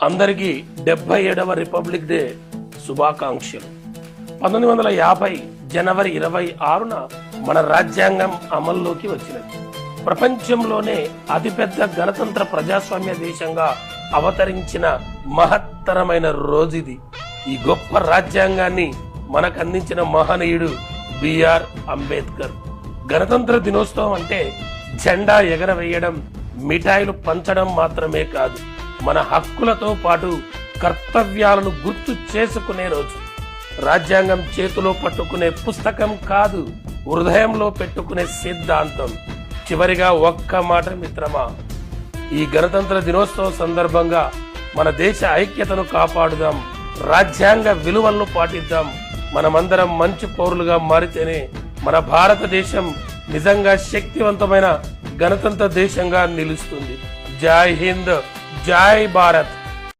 అందరికీ 77వ republic day శుభాకాంక్షలు. 1950 జనవరి 26న మన రాజ్యాంగం అమల్లోకి వచ్చినది. ప్రపంచంలోనే అతిపెద్ద గణతంత్ర ప్రజాస్వామ్య దేశంగా అవతరించిన మహత్తరమైన రోజు ఇది. ఈ గొప్ప రాజ్యాంగాన్ని మనకు అందించిన మహనీయుడు బిఆర్ అంబేద్కర్. గణతంత్ర దినోత్సవం అంటే జెండా ఎగరవేయడం, మిఠాయిలు పంచడం మాత్రమే కాదు, మన హక్కులతో పాటు కర్తవ్యాలను గుర్తు చేసుకునే రోజు. రాజ్యాంగం చేతిలో పట్టుకునే పుస్తకం కాదు, హృదయంలో పెట్టుకునే సిద్ధాంతం. చివరిగా ఒక్క మాట మిత్రమా, ఈ గణతంత్ర దినోత్సవం సందర్భంగా మన దేశ ఐక్యతను కాపాడుదాం, రాజ్యాంగ విలువలను పాటిద్దాం. మనమందరం మంచి పౌరులుగా మారితేనే మన భారతదేశం నిజంగా శక్తివంతమైన గణతంత్ర దేశంగా నిలుస్తుంది. జై హింద్, జై భారత్.